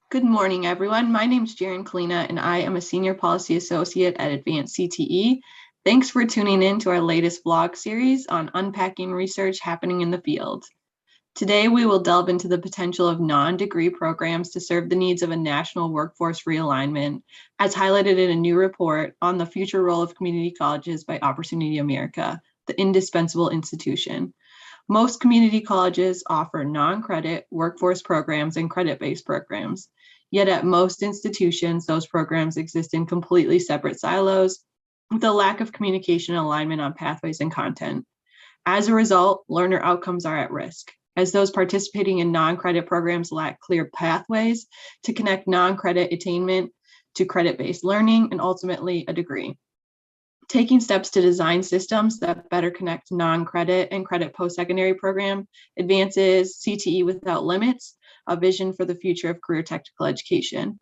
Good morning, everyone. My name is Jaren Kalina, and I am a Senior Policy Associate at Advance CTE. Thanks for tuning in to our latest vlog series on unpacking research happening in the field. Today, we will delve into the potential of non-degree programs to serve the needs of a national workforce realignment, as highlighted in a new report on the future role of community colleges by Opportunity America, the Indispensable Institution. Most community colleges offer non-credit workforce programs and credit-based programs. Yet at most institutions, those programs exist in completely separate silos with a lack of communication and alignment on pathways and content. As a result, learner outcomes are at risk, as those participating in non-credit programs lack clear pathways to connect non-credit attainment to credit-based learning and ultimately a degree. Taking steps to design systems that better connect non-credit and credit post-secondary program advances CTE without limits, a vision for the future of career technical education.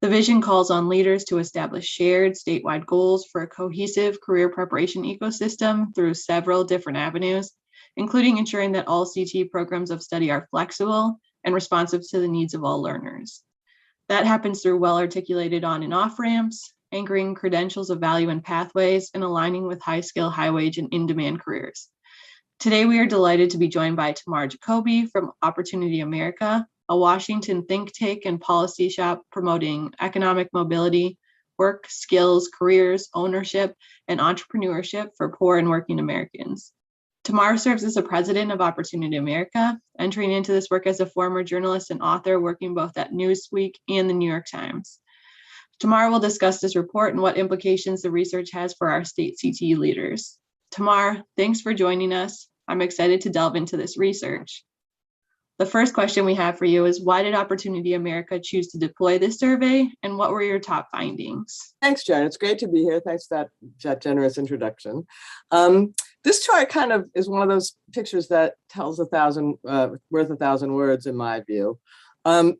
The vision calls on leaders to establish shared statewide goals for a cohesive career preparation ecosystem through several different avenues, including ensuring that all CTE programs of study are flexible and responsive to the needs of all learners. That happens through well-articulated on and off ramps, anchoring credentials of value and pathways, and aligning with high skill, high wage, and in-demand careers. Today, we are delighted to be joined by Tamar Jacobs from Opportunity America, a Washington think tank and policy shop promoting economic mobility, work, skills, careers, ownership, and entrepreneurship for poor and working Americans. Tamar serves as the president of Opportunity America, entering into this work as a former journalist and author working both at Newsweek and the New York Times. Tamar will discuss this report and what implications the research has for our state CTE leaders. Tamar, thanks for joining us. I'm excited to delve into this research. The first question we have for you is, why did Opportunity America choose to deploy this survey, and what were your top findings? Thanks, Jen. It's great to be here. Thanks for that generous introduction. This chart kind of is one of those pictures that tells worth 1,000 words in my view.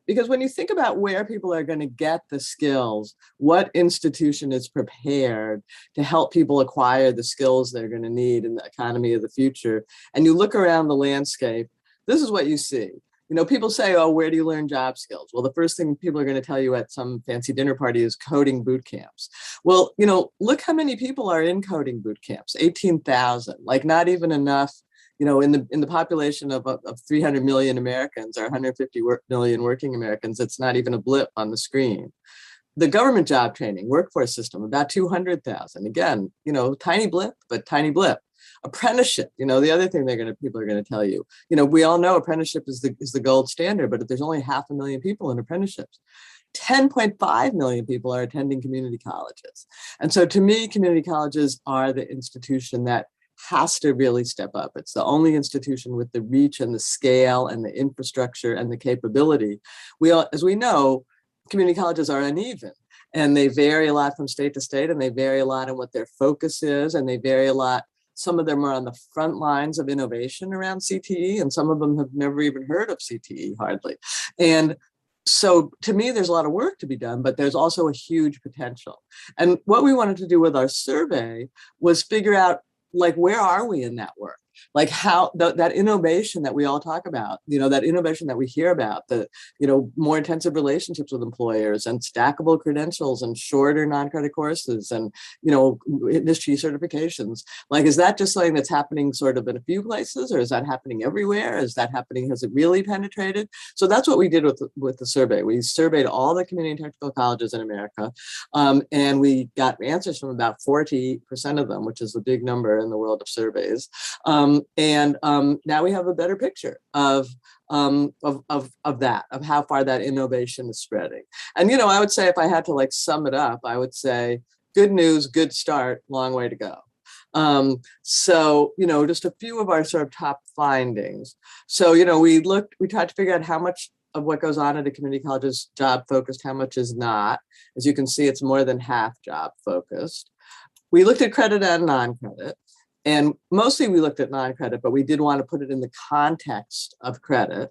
Because when you think about where people are going to get the skills, what institution is prepared to help people acquire the skills they're going to need in the economy of the future, and you look around the landscape, this is what you see. You know, people say, oh, where do you learn job skills? Well, the first thing people are going to tell you at some fancy dinner party is coding boot camps. Well, you know, look how many people are in coding boot camps, 18,000, like not even enough. You know, in the population of 300 million Americans or 150 million working Americans, it's not even a blip on the screen. The government job training workforce system, about 200,000. Again, you know, tiny blip, but tiny blip. Apprenticeship, you know, the other thing people are going to tell you. You know, we all know apprenticeship is the gold standard, but if there's only 500,000 people in apprenticeships, 10.5 million people are attending community colleges. And so to me, community colleges are the institution that has to really step up. It's the only institution with the reach and the scale and the infrastructure and the capability. As we know, community colleges are uneven and they vary a lot from state to state, and they vary a lot in what their focus is, and they vary a lot. Some of them are on the front lines of innovation around CTE, and some of them have never even heard of CTE hardly. And so to me, there's a lot of work to be done, but there's also a huge potential. And what we wanted to do with our survey was figure out, like, where are we in that work? Like how that innovation that we all talk about, you know, that innovation that we hear about, the, you know, more intensive relationships with employers and stackable credentials and shorter non-credit courses and, you know, industry certifications. Like, is that just something that's happening sort of in a few places, or is that happening everywhere? Is that happening? Has it really penetrated? So that's what we did with the survey. We surveyed all the community and technical colleges in America, and we got answers from about 40% of them, which is a big number in the world of surveys. Now we have a better picture of that, of how far that innovation is spreading. And, you know, I would say, if I had to like sum it up, I would say, good news, good start, long way to go. So, you know, just a few of our sort of top findings. So, you know, we tried to figure out how much of what goes on at a community college is job focused, how much is not. As you can see, it's more than half job focused. We looked at credit and non-credit. And mostly we looked at non-credit, but we did want to put it in the context of credit.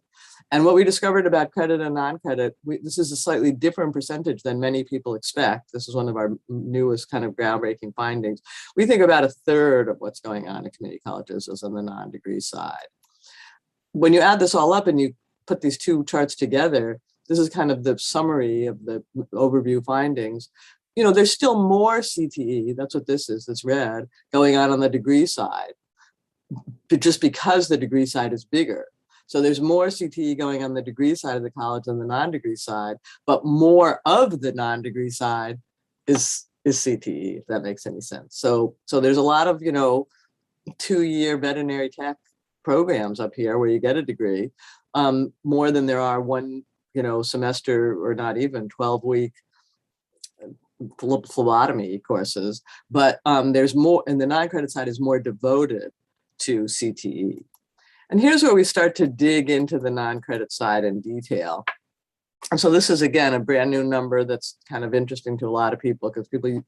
And what we discovered about credit and non-credit, this is a slightly different percentage than many people expect. This is one of our newest kind of groundbreaking findings. We think about 1/3 of what's going on at community colleges is on the non-degree side. When you add this all up and you put these two charts together, this is kind of the summary of the overview findings. There's still more CTE, that's what this is, that's red, going on the degree side, but just because the degree side is bigger. So there's more CTE going on the degree side of the college than the non-degree side, but more of the non-degree side is CTE, if that makes any sense. So there's a lot of, 2-year veterinary tech programs up here where you get a degree, more than there are one, semester, or not even 12-week phlebotomy courses. But there's more, and the non-credit side is more devoted to CTE. And here's where we start to dig into the non-credit side in detail. And so this is, again, a brand new number that's kind of interesting to a lot of people, because people,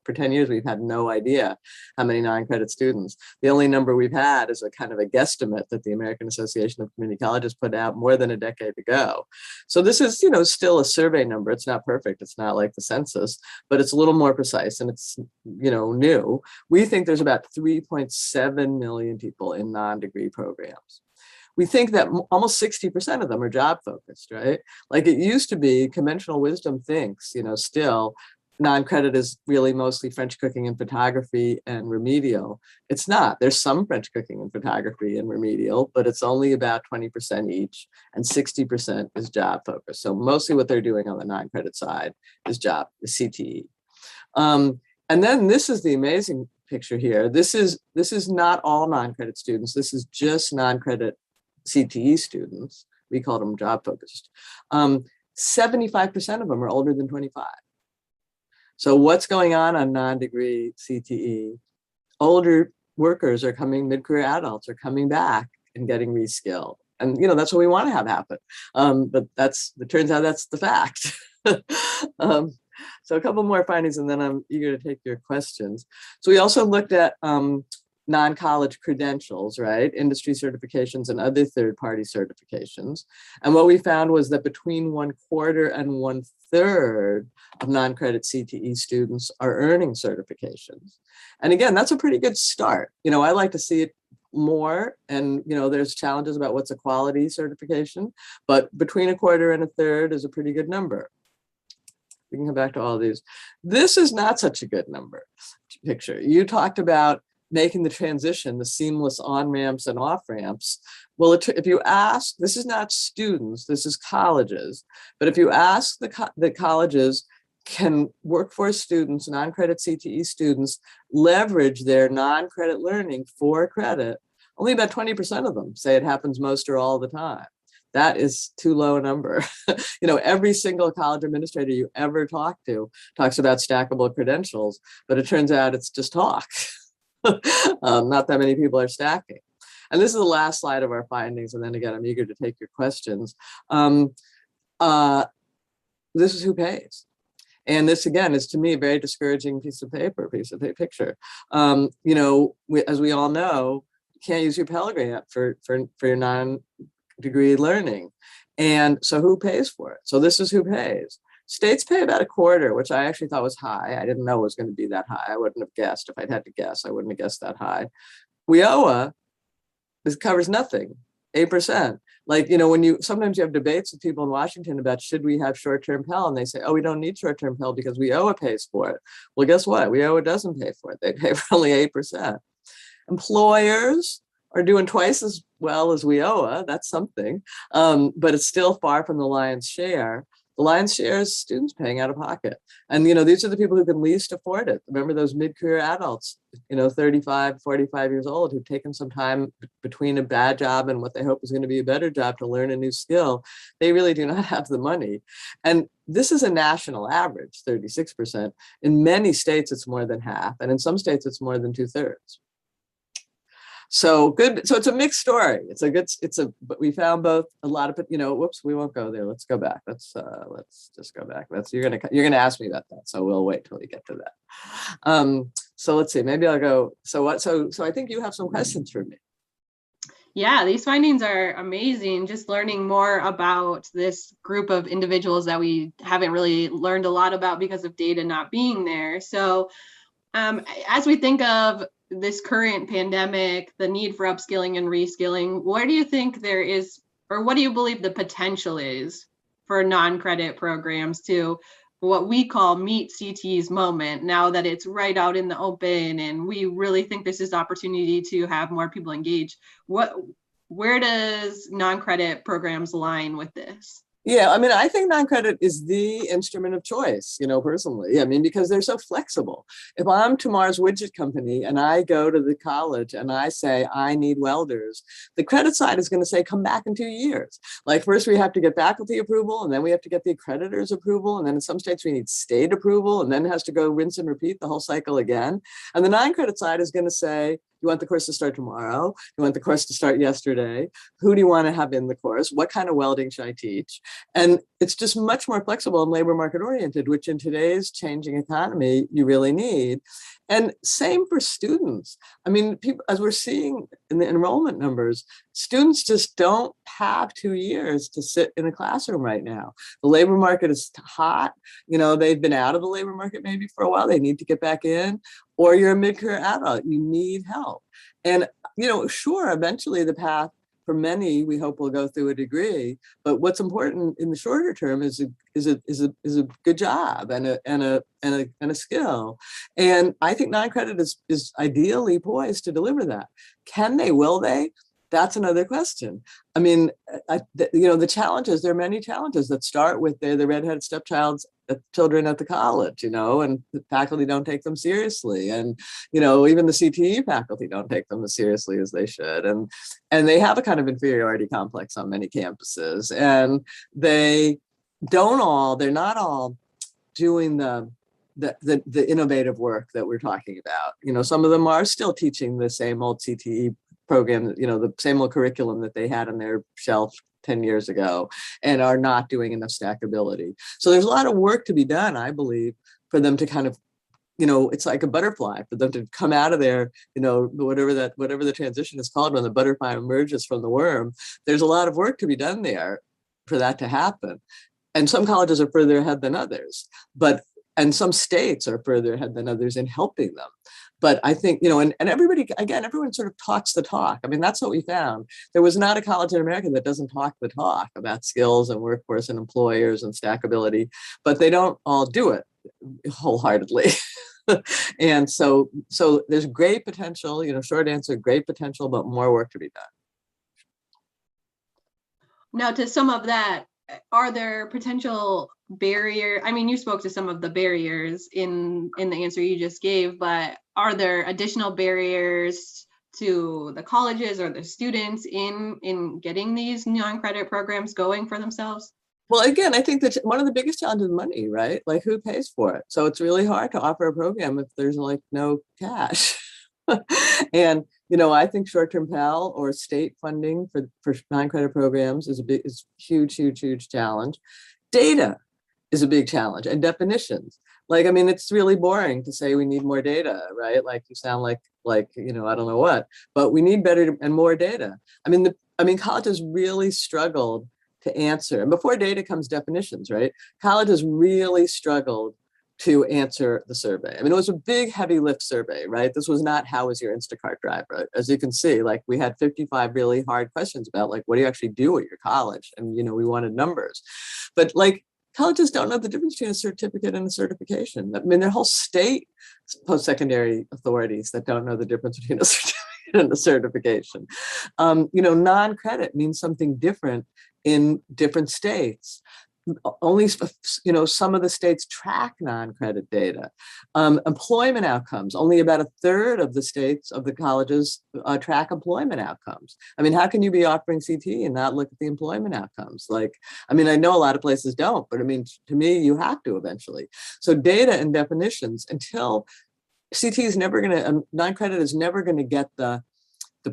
for 10 years, we've had no idea how many non-credit students. The only number we've had is a kind of a guesstimate that the American Association of Community Colleges put out more than a decade ago. So this is, still a survey number. It's not perfect. It's not like the census, but it's a little more precise, and it's, new. We think there's about 3.7 million people in non-degree programs. We think that almost 60% of them are job focused, right? Like it used to be, conventional wisdom thinks, still non-credit is really mostly French cooking and photography and remedial. It's not. There's some French cooking and photography and remedial, but it's only about 20% each, and 60% is job focused. So mostly what they're doing on the non-credit side is CTE. And then this is the amazing picture here. This is not all non-credit students. This is just non-credit CTE students. We call them job focused. 75% of them are older than 25. So what's going on non-degree CTE? Older workers are coming, mid-career adults are coming back and getting reskilled. And that's what we want to have happen. But it turns out that's the fact. So a couple more findings, and then I'm eager to take your questions. So we also looked at non-college credentials, right? Industry certifications and other third-party certifications. And what we found was that between 1/4 and 1/3 of non-credit CTE students are earning certifications. And again, that's a pretty good start. I like to see it more, and there's challenges about what's a quality certification, but between 1/4 and 1/3 is a pretty good number. We can come back to all of these. This is not such a good number picture. You talked about making the transition, the seamless on-ramps and off-ramps. Well, if you ask, this is not students, this is colleges, but if you ask the colleges, can workforce students, non-credit CTE students, leverage their non-credit learning for credit, only about 20% of them say it happens most or all the time. That is too low a number. Every single college administrator you ever talk to talks about stackable credentials, but it turns out it's just talk. Not that many people are stacking. And this is the last slide of our findings. And then again, I'm eager to take your questions. This is who pays. And this, again, is to me a very discouraging piece of picture. As we all know, you can't use your Pell Grant for your non-degree learning. And so who pays for it? So this is who pays. States pay about 1/4, which I actually thought was high. I didn't know it was going to be that high. I wouldn't have guessed. If I'd had to guess, I wouldn't have guessed that high. WIOA, this covers nothing, 8%. Like, sometimes you have debates with people in Washington about should we have short-term Pell, and they say, oh, we don't need short-term Pell because WIOA pays for it. Well, guess what? WIOA doesn't pay for it. They pay for only 8%. Employers are doing twice as well as WIOA. That's something, but it's still far from the lion's share. The lion's share is students paying out of pocket. And, these are the people who can least afford it. Remember those mid-career adults, 35, 45 years old, who've taken some time between a bad job and what they hope is going to be a better job to learn a new skill. They really do not have the money. And this is a national average, 36%. In many states, it's more than half. And in some states, it's more than 2/3. So good. So it's a mixed story. But we found both a lot of, whoops, we won't go there. Let's go back. Let's just go back. You're going to ask me about that. So we'll wait till we get to that. So let's see, maybe I'll go. So I think you have some questions for me. Yeah, these findings are amazing. Just learning more about this group of individuals that we haven't really learned a lot about because of data not being there. So as we think of this current pandemic, the need for upskilling and reskilling, where do you think there is, or what do you believe the potential is for non-credit programs to what we call meet CTE's moment, now that it's right out in the open and we really think this is the opportunity to have more people engage. Where does non-credit programs align with this? Yeah, I mean, I think non-credit is the instrument of choice, personally. I mean, because they're so flexible. If I'm Tamar's widget company and I go to the college and I say, I need welders, the credit side is going to say, come back in 2 years. Like, first we have to get faculty approval, and then we have to get the accreditor's approval. And then in some states we need state approval, and then it has to go rinse and repeat the whole cycle again. And the non-credit side is going to say, you want the course to start tomorrow? You want the course to start yesterday? Who do you want to have in the course? What kind of welding should I teach? And it's just much more flexible and labor market oriented, which in today's changing economy, you really need. And same for students. I mean, people, as we're seeing in the enrollment numbers, students just don't have 2 years to sit in a classroom right now. The labor market is hot. They've been out of the labor market maybe for a while. They need to get back in. Or you're a mid-career adult, you need help. And, sure, eventually the path for many, we hope will go through a degree. But what's important in the shorter term is a good job and a skill. And I think non-credit is ideally poised to deliver that. Can they? Will they? That's another question. I mean, the challenges, there are many challenges that start with the redheaded stepchild's children at the college, and the faculty don't take them seriously. And, even the CTE faculty don't take them as seriously as they should. And they have a kind of inferiority complex on many campuses. And they're not all doing the innovative work that we're talking about. Some of them are still teaching the same old CTE program, the same old curriculum that they had on their shelf 10 years ago, and are not doing enough stackability. So there's a lot of work to be done, I believe, for them to kind of, it's like a butterfly, for them to come out of there, whatever the transition is called, when the butterfly emerges from the worm. There's a lot of work to be done there for that to happen. And some colleges are further ahead than others, and some states are further ahead than others in helping them. But I think, and everybody, again, everyone sort of talks the talk. I mean, that's what we found. There was not a college in America that doesn't talk the talk about skills and workforce and employers and stackability, but they don't all do it wholeheartedly. And so there's great potential, short answer, great potential, but more work to be done. Now, to some of that, are there potential barrier? I mean, you spoke to some of the barriers in the answer you just gave, but are there additional barriers to the colleges or the students in getting these non-credit programs going for themselves? Well, again, I think that one of the biggest challenges is money, right? Like, who pays for it? So it's really hard to offer a program if there's like no cash. And, I think short-term Pell or state funding for non-credit programs is huge challenge. Data is a big challenge, and definitions. Like, I mean, it's really boring to say we need more data, right? Like, you sound like I don't know what, but we need better and more data. I mean, colleges really struggled to answer, and before data comes definitions, right? Colleges really struggled to answer the survey. I mean, it was a big, heavy lift survey, right? This was not, how was your Instacart driver? As you can see, like, we had 55 really hard questions about, like, what do you actually do at your college? And, we wanted numbers. But, like, colleges don't know the difference between a certificate and a certification. I mean, there are whole state post-secondary authorities that don't know the difference between a certificate and a certification. Non-credit means something different in different states. Only, some of the states track non-credit data. Employment outcomes, only about a third of the states, of the colleges, track employment outcomes. I mean, how can you be offering CTE and not look at the employment outcomes? Like, I mean, I know a lot of places don't, but I mean, to me, you have to eventually. So data and definitions, until CTE is never going to, non-credit is never going to get the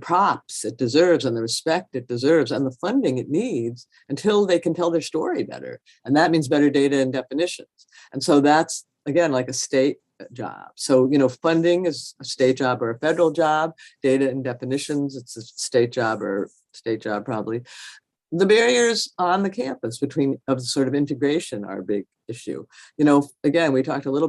props it deserves and the respect it deserves and the funding it needs until they can tell their story better. And that means better data and definitions. And so that's, again, like a state job. So, funding is a state job or a federal job. Data and definitions, it's a state job or state job probably. the barriers on the campus between of sort of integration are a big issue. You know, again, I talked a little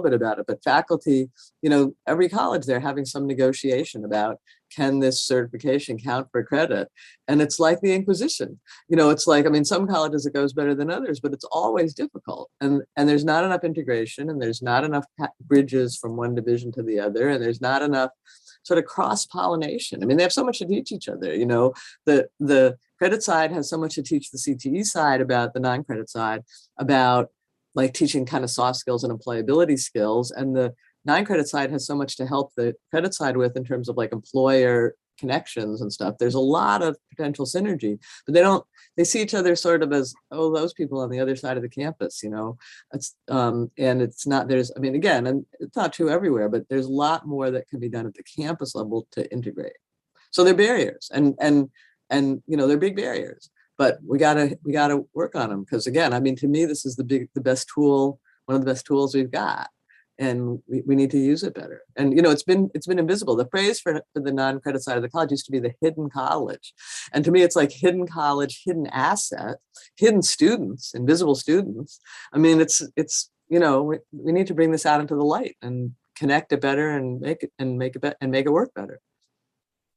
bit about it, but faculty, you know, every college, they're having some negotiation about, can this certification count for credit? And it's like the Inquisition. You know, it's like, I mean, some colleges it goes better than others, but it's always difficult. And there's not enough integration, and there's not enough bridges from one division to the other, and there's not enough sort of cross-pollination. I mean, they have so much to teach each other. You know, the credit side has so much to teach the CTE side about the non-credit side, about like teaching kind of soft skills and employability skills. And the non-credit side has so much to help the credit side with in terms of like employer connections and stuff. There's a lot of potential synergy, but they see each other sort of as, oh, those people on the other side of the campus, you know. It's and it's not, I mean, again, and it's not true everywhere, but there's a lot more that can be done at the campus level to integrate. So they're barriers, and you know, they're big barriers, but we gotta work on them, because again, I mean, to me, this is the best tool, one of the best tools we've got. And we need to use it better. And, you know, it's been invisible. The phrase for the non-credit side of the college used to be the hidden college. And to me, it's like hidden college, hidden asset, hidden students, invisible students. I mean, it's you know, we need to bring this out into the light and connect it better and make it work better.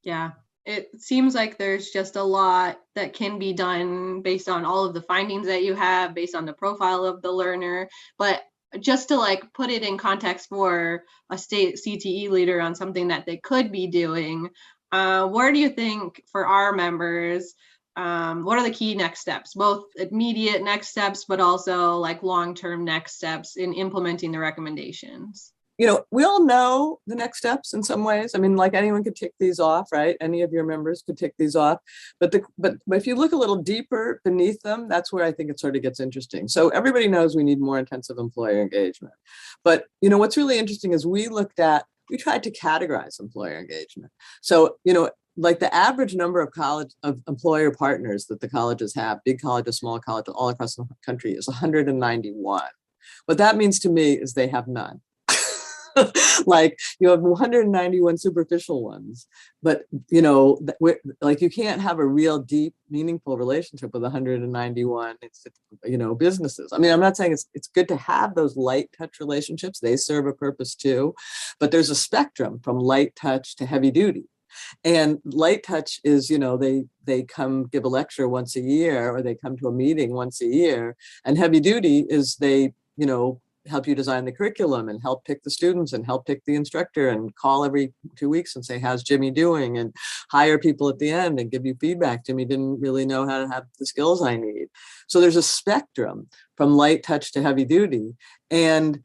Yeah. It seems like there's just a lot that can be done based on all of the findings that you have, based on the profile of the learner. But just to like put it in context for a state CTE leader on something that they could be doing, where do you think for our members, what are the key next steps, both immediate next steps, but also like long-term next steps in implementing the recommendations? You know, we all know the next steps in some ways. I mean, like anyone could tick these off, right? Any of your members could tick these off. But if you look a little deeper beneath them, that's where I think it sort of gets interesting. So everybody knows we need more intensive employer engagement. But, you know, what's really interesting is we tried to categorize employer engagement. So, you know, like the average number of employer partners that the colleges have, big colleges, small colleges, all across the country, is 191. What that means to me is they have none. Like you have 191 superficial ones, but you know, like you can't have a real deep, meaningful relationship with 191, you know, businesses. I mean, I'm not saying it's good to have those light touch relationships. They serve a purpose too, but there's a spectrum from light touch to heavy duty. And light touch is, you know, they come give a lecture once a year, or they come to a meeting once a year. And heavy duty is they, you know, help you design the curriculum and help pick the students and help pick the instructor and call every 2 weeks and say, how's Jimmy doing? And hire people at the end and give you feedback. Jimmy didn't really know how to have the skills I need. So there's a spectrum from light touch to heavy duty. And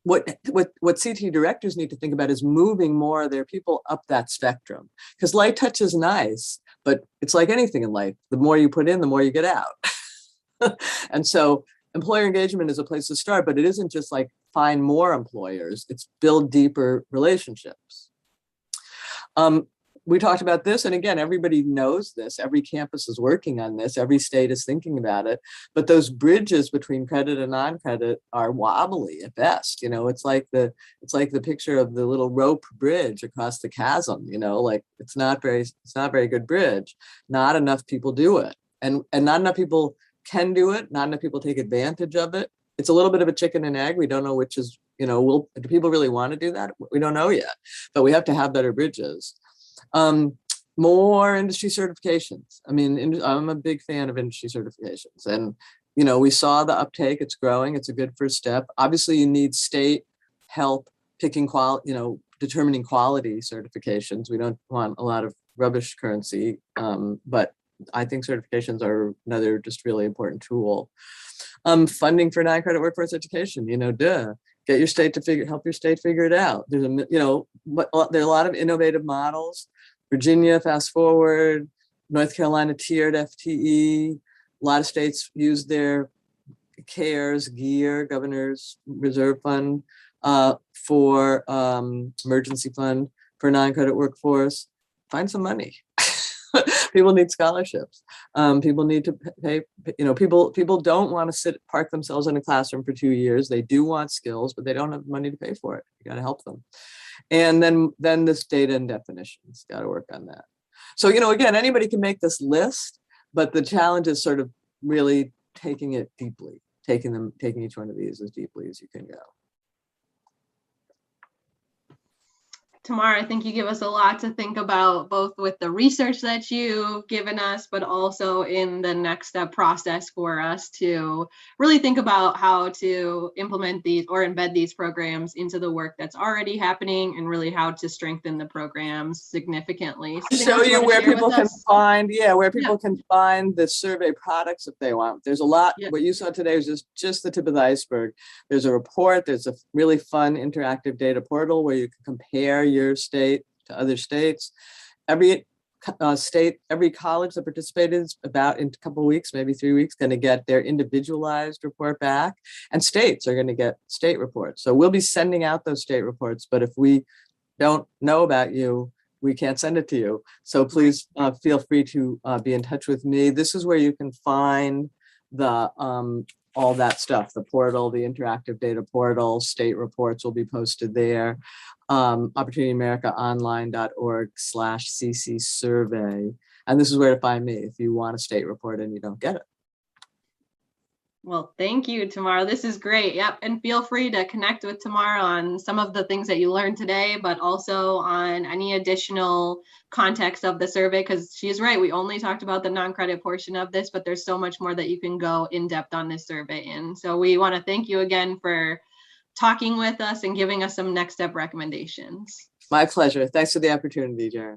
what CTE directors need to think about is moving more of their people up that spectrum, because light touch is nice, but it's like anything in life. The more you put in, the more you get out. And so employer engagement is a place to start, but it isn't just like find more employers, it's build deeper relationships. We talked about this, and again, everybody knows this. Every campus is working on this. Every state is thinking about it. But those bridges between credit and non-credit are wobbly at best. You know, it's like the picture of the little rope bridge across the chasm. You know, like it's not very good bridge. Not enough people do it, and not enough people can do it. Not enough people take advantage of it. It's a little bit of a chicken and egg. We don't know which is, you know, do people really want to do that? We don't know yet, but we have to have better bridges. More industry certifications. I mean, I'm a big fan of industry certifications, and, you know, we saw the uptake, it's growing. It's a good first step. Obviously you need state help picking quality, you know, determining quality certifications. We don't want a lot of rubbish currency, but I think certifications are another just really important tool. Funding for non-credit workforce education, you know, get your state to help your state figure it out. There's there are a lot of innovative models. Virginia, fast forward, North Carolina tiered FTE. A lot of states use their CARES, GEAR, Governor's Reserve Fund, for emergency fund for non-credit workforce. Find some money. People need scholarships. People need to pay, you know, people don't want to park themselves in a classroom for 2 years. They do want skills, but they don't have money to pay for it. You got to help them. And then this data and definitions, got to work on that. So, you know, again, anybody can make this list, But the challenge is sort of really taking it deeply, taking each one of these as deeply as you can go. Tamar, I think you give us a lot to think about, both with the research that you've given us, but also in the next step process for us to really think about how to implement these or embed these programs into the work that's already happening, and really how to strengthen the programs significantly. So Show you where people can find, can find the survey products if they want. There's a lot. What you saw today was just the tip of the iceberg. There's a report. There's a really fun interactive data portal where you can compare your state to other states. Every state, every college that participated is about in a couple of weeks, maybe 3 weeks, going to get their individualized report back, and states are going to get state reports. So we'll be sending out those state reports, but if we don't know about you, we can't send it to you. So please feel free to be in touch with me. This is where you can find the all that stuff, the portal, the interactive data portal, state reports will be posted there. opportunityamericaonline.org/cc survey. And this is where to find me if you want a state report and you don't get it. Well, thank you, Tamar. This is great. Yep. And feel free to connect with Tamar on some of the things that you learned today, but also on any additional context of the survey, because she's right. We only talked about the non-credit portion of this, but there's so much more that you can go in depth on this survey in. So we want to thank you again for talking with us and giving us some next step recommendations. My pleasure. Thanks for the opportunity, Jaren.